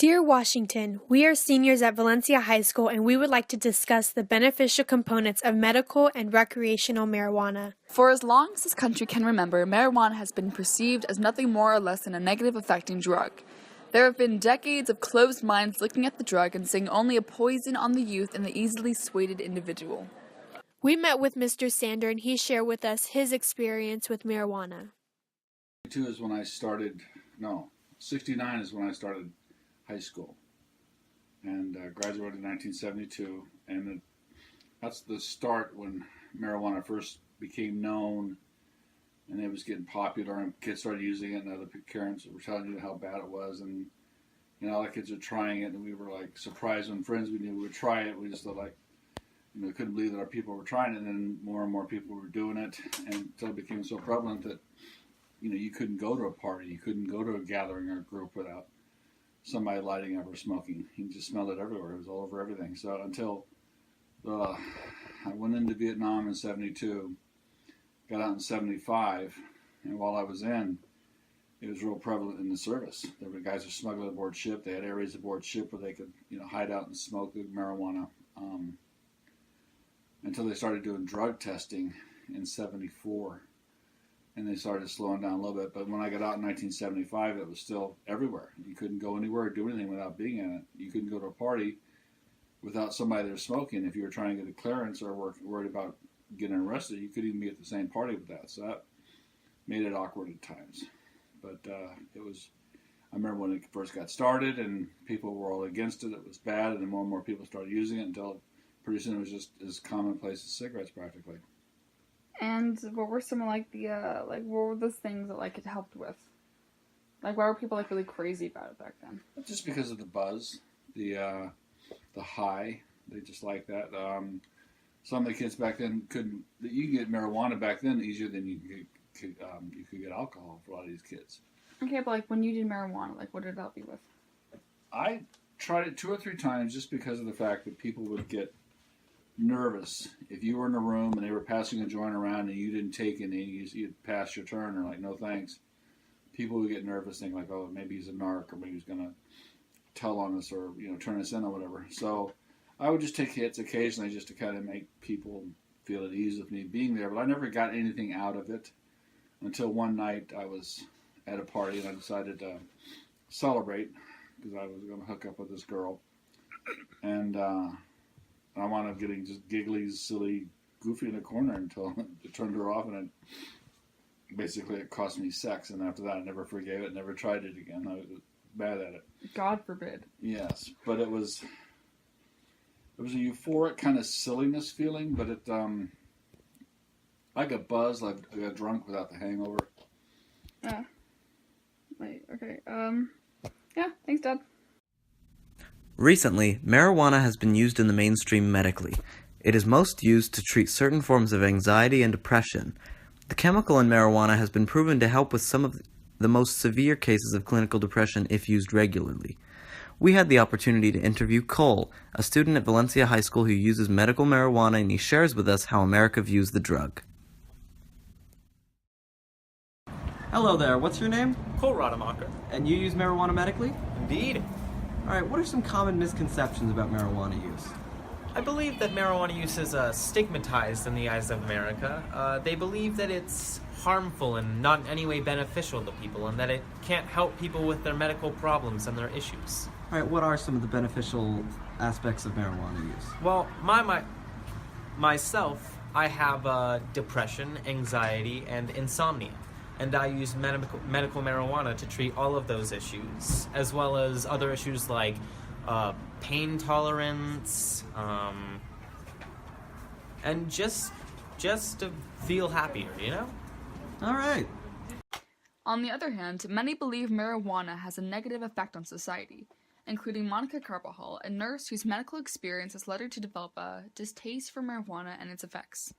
Dear Washington, we are seniors at Valencia High School and we would like to discuss the beneficial components of medical and recreational marijuana. For as long as this country can remember, marijuana has been perceived as nothing more or less than a negative affecting drug. There have been decades of closed minds looking at the drug and seeing only a poison on the youth and the easily swayed individual. We met with Mr. Sander and he shared with us his experience with marijuana. 62 is when I started, 69 is when I started high school, and graduated in 1972, and that's the start when marijuana first became known, and it was getting popular, and kids started using it, and other parents were telling you how bad it was, and all the kids were trying it, and we were like surprised when friends we knew would try it. We just thought couldn't believe that our people were trying it, and then more and more people were doing it, and until it became so prevalent that you couldn't go to a party, you couldn't go to a gathering or a group without somebody lighting up or smoking. You just smelled it everywhere. It was all over everything. So until I went into Vietnam in 72, got out in 75, and while I was in, it was real prevalent in the service. There were guys who smuggled aboard ship. They had areas aboard ship where they could hide out and smoke the marijuana until they started doing drug testing in 74. And they started slowing down a little bit. But when I got out in 1975, it was still everywhere. You couldn't go anywhere or do anything without being in it. You couldn't go to a party without somebody there smoking. If you were trying to get a clearance or worried about getting arrested, you couldn't even be at the same party with that. So that made it awkward at times. But it was, I remember when it first got started and people were all against it. It was bad, and then more and more people started using it until pretty soon it was just as commonplace as cigarettes practically. And what were some of what were those things that it helped with? Why were people really crazy about it back then? Just because of the buzz, the high. They just like that. Some of the kids back then couldn't. You could get marijuana back then easier than you could get alcohol for a lot of these kids. Okay, but when you did marijuana, what did it help you with? I tried it 2 or 3 times just because of the fact that people would get nervous if you were in a room and they were passing a joint around and you didn't take any, you'd pass your turn or no thanks. People would get nervous, thinking oh, maybe he's a narc or maybe he's gonna tell on us or turn us in or whatever. So I would just take hits occasionally just to kind of make people feel at ease with me being there, but I never got anything out of it until one night I was at a party and I decided to celebrate because I was going to hook up with this girl, and I wound up getting just giggly, silly, goofy in a corner until it turned her off, and it cost me sex. And after that, I never forgave it, never tried it again. I was bad at it. God forbid. Yes, but it was a euphoric kind of silliness feeling, but it I got buzzed, I got drunk without the hangover. Okay. Yeah, thanks, Dad. Recently, marijuana has been used in the mainstream medically. It is most used to treat certain forms of anxiety and depression. The chemical in marijuana has been proven to help with some of the most severe cases of clinical depression if used regularly. We had the opportunity to interview Cole, a student at Valencia High School who uses medical marijuana, and he shares with us how America views the drug. Hello there, what's your name? Cole Rademacher. And you use marijuana medically? Indeed. Alright, what are some common misconceptions about marijuana use? I believe that marijuana use is stigmatized in the eyes of America. They believe that it's harmful and not in any way beneficial to people, and that it can't help people with their medical problems and their issues. Alright, what are some of the beneficial aspects of marijuana use? Well, myself, I have depression, anxiety, and insomnia. And I use medical marijuana to treat all of those issues, as well as other issues like pain tolerance, and just to feel happier, All right. On the other hand, many believe marijuana has a negative effect on society, including Monica Carvajal, a nurse whose medical experience has led her to develop a distaste for marijuana and its effects.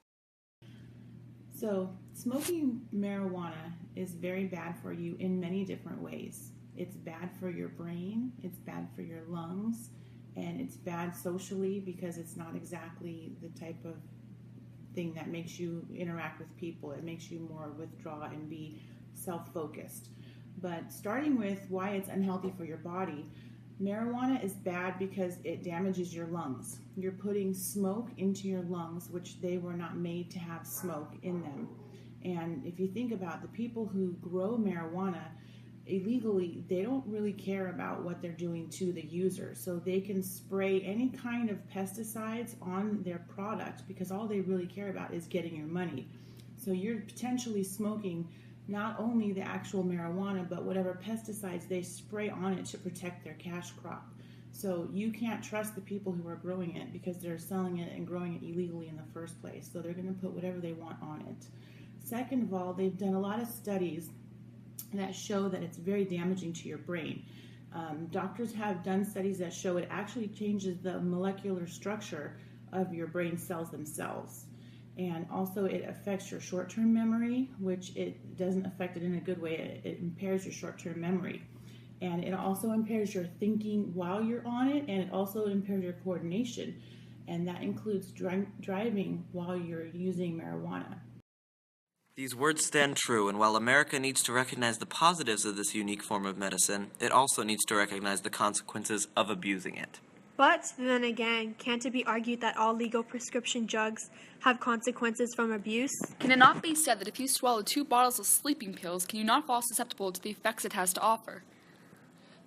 So, smoking marijuana is very bad for you in many different ways. It's bad for your brain, it's bad for your lungs, and it's bad socially because it's not exactly the type of thing that makes you interact with people. It makes you more withdraw and be self-focused. But starting with why it's unhealthy for your body, Marijuana is bad because it damages your lungs. You're putting smoke into your lungs, which they were not made to have smoke in them. And if you think about the people who grow marijuana illegally, they don't really care about what they're doing to the user. So they can spray any kind of pesticides on their product because all they really care about is getting your money. So you're potentially smoking not only the actual marijuana, but whatever pesticides they spray on it to protect their cash crop. So you can't trust the people who are growing it because they're selling it and growing it illegally in the first place. So they're going to put whatever they want on it. Second of all, they've done a lot of studies that show that it's very damaging to your brain. Doctors have done studies that show it actually changes the molecular structure of your brain cells themselves. And also it affects your short-term memory, which it doesn't affect it in a good way. It impairs your short-term memory. And it also impairs your thinking while you're on it, and it also impairs your coordination. And that includes driving while you're using marijuana. These words stand true, and while America needs to recognize the positives of this unique form of medicine, it also needs to recognize the consequences of abusing it. But then again, can't it be argued that all legal prescription drugs have consequences from abuse? Can it not be said that if you swallow 2 bottles of sleeping pills, can you not fall susceptible to the effects it has to offer?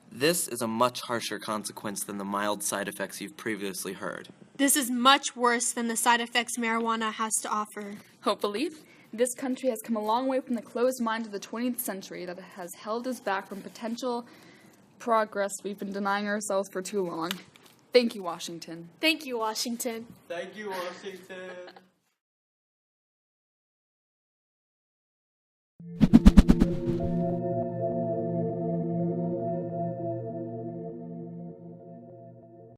This is a much harsher consequence than the mild side effects you've previously heard. This is much worse than the side effects marijuana has to offer. Hopefully, this country has come a long way from the closed mind of the 20th century that has held us back from potential progress we've been denying ourselves for too long. Thank you, Washington. Thank you, Washington. Thank you, Washington.